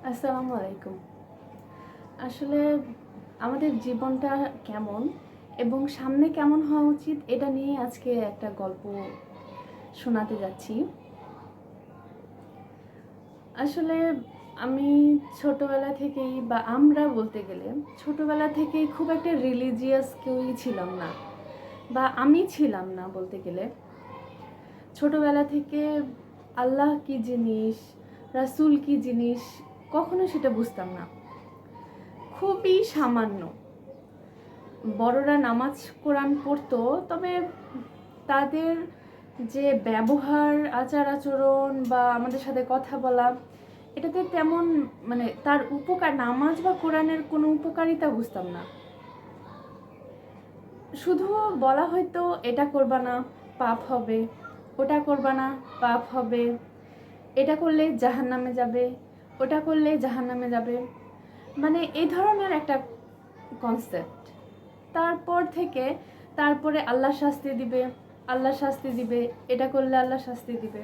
আসসালামু আলাইকুম। আসলে আমাদের জীবনটা কেমন এবং সামনে কেমন হওয়া উচিত এটা নিয়ে আজকে একটা গল্প শোনাতে যাচ্ছি। আসলে আমি ছোটবেলা থেকেই বা আমরা বলতে গেলে ছোটবেলা থেকেই খুব একটা রিলিজিয়াস কেউই ছিলাম না, বা আমি ছিলাম না বলতে গেলে। ছোটবেলা থেকে আল্লাহ কি জিনিস, রাসূল কি জিনিস কখনো সেটা বুঝতাম না। খুবই সামান্য বড়রা নামাজ কোরআন পড়তো, তবে তাদের যে ব্যবহার, আচার আচরণ বা আমাদের সাথে কথা বলা, এটাতে তেমন তার উপকার, নামাজ বা কোরআনের কোনো উপকারিতা বুঝতাম না। শুধু বলা হয়তো এটা করবা না পাপ হবে, ওটা করবা না পাপ হবে, এটা করলে জাহান্নামে যাবে, ওটা করলে জাহান্নামে যাবে, এই ধরনের একটা কনসেপ্ট। তারপরে আল্লাহ শাস্তি দিবে, আল্লাহ শাস্তি দিবে, এটা করলে আল্লাহ শাস্তি দিবে।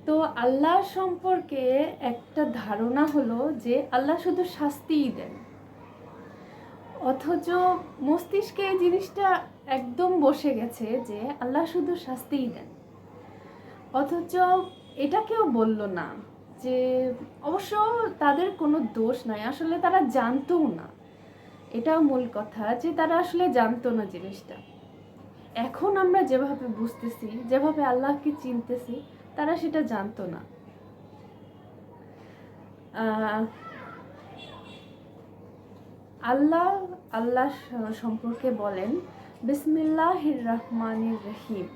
তো আল্লাহ সম্পর্কে একটা ধারণা হলো যে আল্লাহ শুধু শাস্তিই দেন, অথচ মস্তিষ্কে এই জিনিসটা একদম বসে গেছে যে আল্লাহ শুধু শাস্তিই দেন। অথচ এটা কেউ বলল না যে, অবশ্য তাদের কোনো দোষ নাই, আসলে তারা জানতও না। এটাও মূল কথা যে তারা আসলে জানতো না জিনিসটা। এখন আমরা যেভাবে বুঝতেছি, যেভাবে আল্লাহকে চিনতেছি, তারা সেটা জানতো না। আল্লাহ আল্লাহ সম্পর্কে বলেন বিসমিল্লাহির রহমানির রহিম,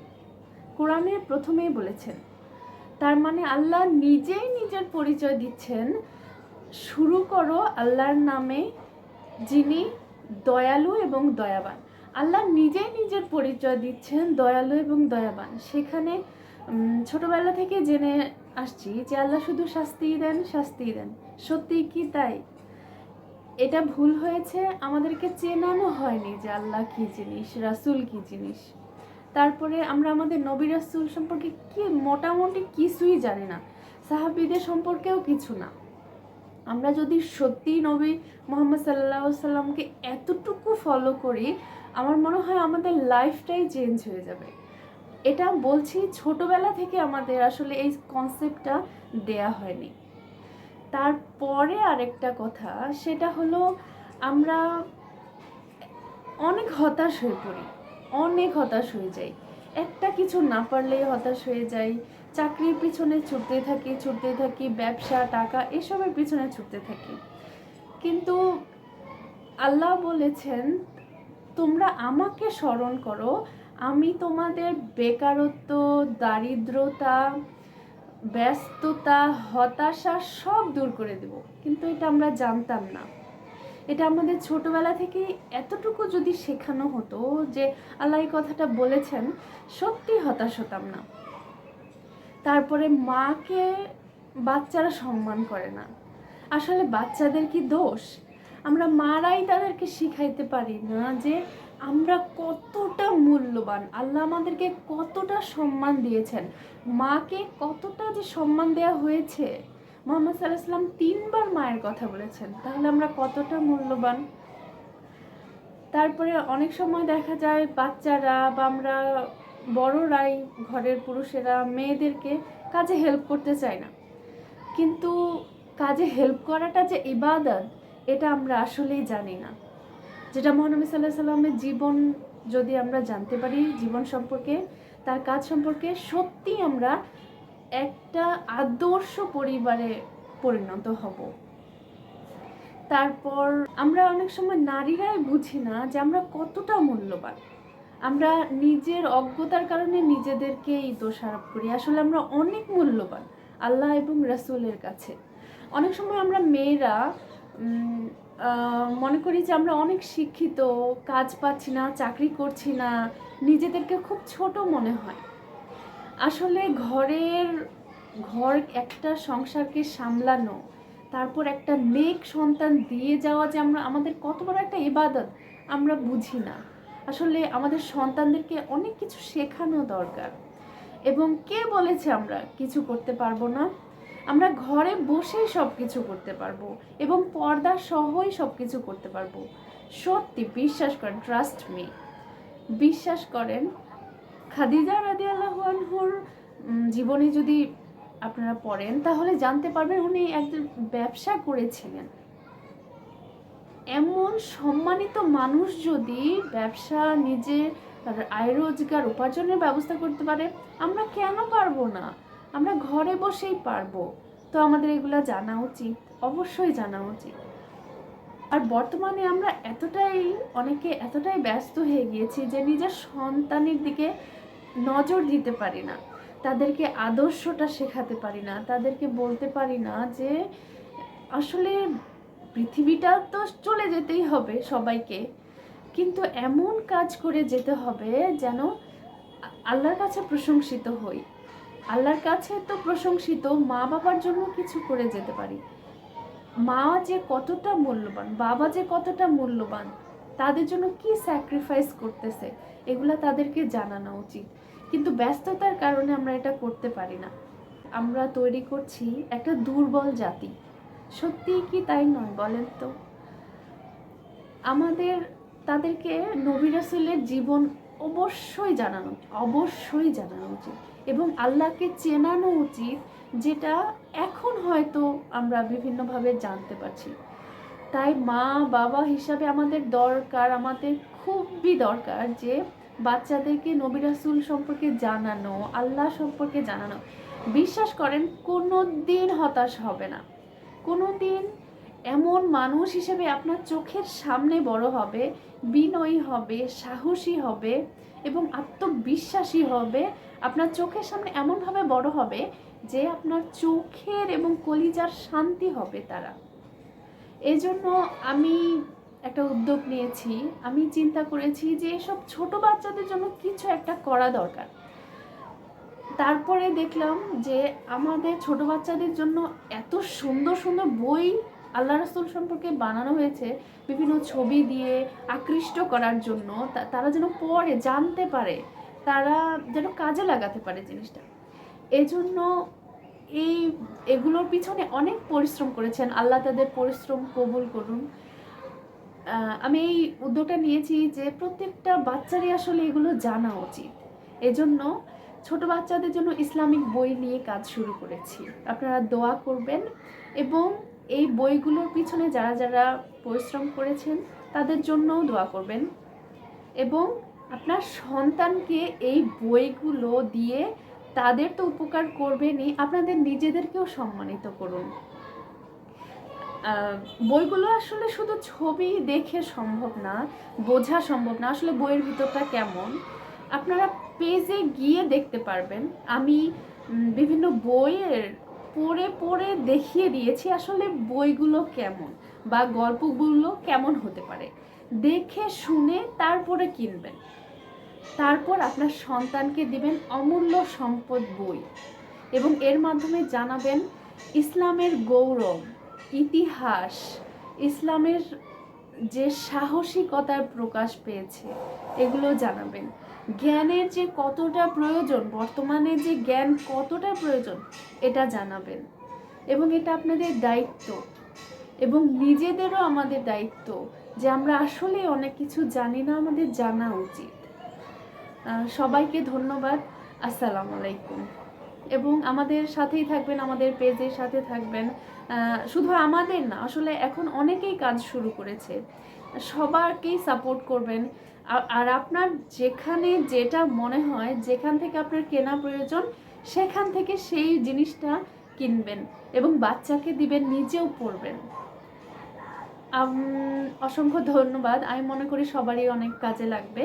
কোরআনে প্রথমেই বলেছেন। তার মানে আল্লাহ নিজেই নিজের পরিচয় দিচ্ছেন, শুরু করো আল্লাহর নামে যিনি দয়ালু এবং দয়াবান। আল্লাহ নিজেই নিজের পরিচয় দিচ্ছেন দয়ালু এবং দয়াবান। সেখানে ছোটবেলা থেকে জেনে আসছি যে আল্লাহ শুধু শাস্তিই দেন, শাস্তিই দেন। সত্যিই কি তাই? এটা ভুল হয়েছে, আমাদেরকে চেনানো হয়নি যে আল্লাহ কি জিনিস, রাসূল কি জিনিস। তারপরে আমরা আমাদের নবী রাসূল সম্পর্কে কি মোটামুটি কিছুই জানি না, সাহাবীদের সম্পর্কেও কিছু না। আমরা যদি সত্যি নবী মুহাম্মদ সাল্লাল্লাহু আলাইহি সাল্লামকে এতটুকু ফলো করি, আমার মনে হয় আমাদের লাইফটাই চেঞ্জ হয়ে যাবে। এটা বলছি, ছোটবেলা থেকে আমাদের আসলে এই কনসেপ্টটা দেয়া হয়নি। তারপরে আরেকটা কথা, সেটা হলো আমরা অনেক হতাশ হয়ে পড়ি, অনেক হতাশ হয়ে যাই। একটা কিছু না পারলেই হতাশ হয়ে যাই, চাকরির পিছনে ছুটতে থাকি, ব্যবসা, টাকা এসবের পিছনে ছুটতে থাকি। কিন্তু আল্লাহ বলেছেন, তোমরা আমাকে স্মরণ করো, আমি তোমাদের বেকারত্ব, দারিদ্রতা, ব্যস্ততা, হতাশা সব দূর করে দেব। কিন্তু এটা আমরা জানতাম না। এটা আমাদের ছোটবেলা থেকে এতটুকু যদি শেখানো হতো যে আল্লাহ এই কথাটা বলেছেন, সত্যি হতাশ হতাম না। তারপরে মাকে বাচ্চারা সম্মান করে না। আসলে বাচ্চাদের কি দোষ? আমরা মারাই তাদেরকে শিখাইতে পারি না যে আমরা কতটা মূল্যবান, আল্লাহ আমাদেরকে কতটা সম্মান দিয়েছেন, মাকে কতটা যে সম্মান দেওয়া হয়েছে। মুহাম্মদ সাল্লাল্লাহু আলাইহি ওয়াসাল্লাম 3বার মায়ের কথা বলেছেন, তাহলে আমরা কতটা মূল্যবান। তারপরে অনেক সময় দেখা যায় বাচ্চারা বা আমরা বড়রাই, ঘরের পুরুষেরা মেয়েদেরকে কাজে হেল্প করতে চায় না। কিন্তু কাজে হেল্প করাটা যে ইবাদত, এটা আমরা আসলেই জানি না। যেটা মহানবী সাল্লাল্লাহু আলাইহি সাল্লামের জীবন যদি আমরা জানতে পারি, জীবন সম্পর্কে, তার কাজ সম্পর্কে, সত্যি আমরা একটা আদর্শ পরিবারে পরিণত হব। তারপর আমরা অনেক সময় নারীরাই বুঝি না যে আমরা কতটা মূল্যবান। আমরা নিজের অজ্ঞতার কারণে নিজেদেরকেই দোষারোপ করি। আসলে আমরা অনেক মূল্যবান আল্লাহ এবং রাসূলের কাছে। অনেক সময় আমরা মেয়েরা মনে করি যে আমরা অনেক শিক্ষিত, কাজ পাচ্ছি না, চাকরি করছি না, নিজেদেরকে খুব ছোট মনে হয়। আসলে ঘর একটা সংসারকে সামলানো, তারপর একটা নেক সন্তান দিয়ে যাওয়া যে আমাদের কত বড় একটা ইবাদত, আমরা বুঝি না। আসলে আমাদের সন্তানদেরকে অনেক কিছু শেখানো দরকার। এবং কে বলেছে আমরা কিছু করতে পারবো না? আমরা ঘরে বসেই সব কিছু করতে পারবো এবং পর্দা সহই সব কিছু করতে পারবো। সত্যি বিশ্বাস করেন, ট্রাস্ট মি, বিশ্বাস করেন। খাদিজা রাদিয়াল্লাহু আনহুর জীবনে যদি আপনারা পড়েন তাহলে জানতে পারবেন উনি একজন ব্যবসা করেছিলেন। এমন সম্মানিত মানুষ যদি ব্যবসা, নিজে আয় রোজগার উপার্জনের ব্যবস্থা করতে পারে, আমরা কেন পারবো না? আমরা ঘরে বসেই পারবো। তো আমাদের এগুলা জানা উচিত, অবশ্যই জানা উচিত। আর বর্তমানে আমরা অনেকে এতটাই ব্যস্ত হয়ে গিয়েছি যে নিজের সন্তানের দিকে নজর দিতে পারি না, তাদেরকে আদর্শটা শেখাতে পারি না, তাদেরকে বলতে পারি না যে আসলে পৃথিবীটা তো চলে যেতেই হবে সবাইকে, কিন্তু এমন কাজ করে যেতে হবে যেন আল্লাহর কাছে প্রশংসিত হই। আল্লাহর কাছে তো প্রশংসিত, মা বাবার জন্য কিছু করে যেতে পারি। মা যে কতটা মূল্যবান, বাবা যে কতটা মূল্যবান, তাদের জন্য কি স্যাক্রিফাইস করতেছে, এগুলা তাদেরকে জানানো উচিত। কিন্তু ব্যস্ততার কারণে আমরা এটা করতে পারি না। আমরা তৈরি করছি একটা দুর্বল জাতি। সত্যিই কি তাই নয় বলেন তো? আমাদের তাদেরকে নবী রাসূলের জীবন অবশ্যই জানানো উচিত এবং আল্লাহকে চেনানো উচিত, যেটা এখন হয়তো আমরা বিভিন্নভাবে জানতে পারছি। তাই মা বাবা হিসাবে আমাদের খুবই দরকার যে বাচ্চাদেরকে নবী রাসূল সম্পর্কে জানানো, আল্লাহ সম্পর্কে জানানো। বিশ্বাস করেন, কোনো দিন হতাশ হবে না। কোনো দিন এমন মানুষ হিসেবে আপনার চোখের সামনে বড় হবে, বিনয়ী হবে, সাহসী হবে এবং আত্মবিশ্বাসী হবে। আপনার চোখের সামনে এমনভাবে বড় হবে যে আপনার চোখের এবং কলিজার শান্তি হবে তারা। এজন্য আমি একটা উদ্যোগ নিয়েছি। আমি চিন্তা করেছি যে এসব ছোট বাচ্চাদের জন্য কিছু একটা করা দরকার। তারপরে দেখলাম যে আমাদের ছোট বাচ্চাদের জন্য এত সুন্দর সুন্দর বই আল্লাহ রাসূল সম্পর্কে বানানো হয়েছে, বিভিন্ন ছবি দিয়ে আকৃষ্ট করার জন্য, তারা যেন পড়ে, জানতে পারে, তারা যেন কাজে লাগাতে পারে জিনিসটা। এজন্য এগুলোর পিছনে অনেক পরিশ্রম করেছেন, আল্লাহ তাদের পরিশ্রম কবুল করুন। আমি এই উদ্যোগটা নিয়েছি যে প্রত্যেকটা বাচ্চারই আসলে এগুলো জানা উচিত। এজন্য ছোট বাচ্চাদের জন্য ইসলামিক বই নিয়ে কাজ শুরু করেছি। আপনারা দোয়া করবেন এবং এই বইগুলোর পিছনে যারা যারা পরিশ্রম করেছেন তাদের জন্যও দোয়া করবেন এবং আপনার সন্তানকে এই বইগুলো দিয়ে তাদের তো উপকার করবেনই, আপনাদের নিজেদেরকেও সম্মানিত করুন। বইগুলো আসলে শুধু ছবি দেখে সম্ভব না, বোঝা সম্ভব না আসলে বইয়ের ভিতরটা কেমন। আপনারা পেজে গিয়ে দেখতে পারবেন। আমি বিভিন্ন বইয়ের পড়ে দেখিয়ে দিয়েছি আসলে বইগুলো কেমন বা গল্পগুলো কেমন হতে পারে। দেখে শুনে তারপরে কিনবেন, তারপর আপনার সন্তানকে দিবেন অমূল্য সম্পদ বই এবং এর মাধ্যমে জানাবেন ইসলামের গৌরব, ইতিহাস, ইসলামের যে সাহসিকতার প্রকাশ পেয়েছে এগুলো জানাবেন। জ্ঞানের যে কতটা প্রয়োজন, বর্তমানে যে জ্ঞান কতটা প্রয়োজন এটা জানাবেন এবং এটা আপনাদের দায়িত্ব এবং নিজেদেরও আমাদের দায়িত্ব যে আমরা আসলে অনেক কিছু জানি না, আমাদের জানা উচিত। সবাইকে ধন্যবাদ। আসসালামু আলাইকুম। এবং আমাদের সাথেই থাকবেন, আমাদের পেজের সাথে থাকবেন। শুধু আমাদের না, আসলে এখন অনেকেই কাজ শুরু করেছে, সবাইকেই সাপোর্ট করবেন। আর আপনার যেখানে যেটা মনে হয়, যেখান থেকে আপনার কেনা প্রয়োজন, সেখান থেকে সেই জিনিসটা কিনবেন এবং বাচ্চাকে দিবেন, নিজেও পড়বেন। অসংখ্য ধন্যবাদ। আমি মনে করি সবারই অনেক কাজে লাগবে।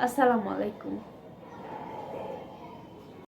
আসসালামু আলাইকুম।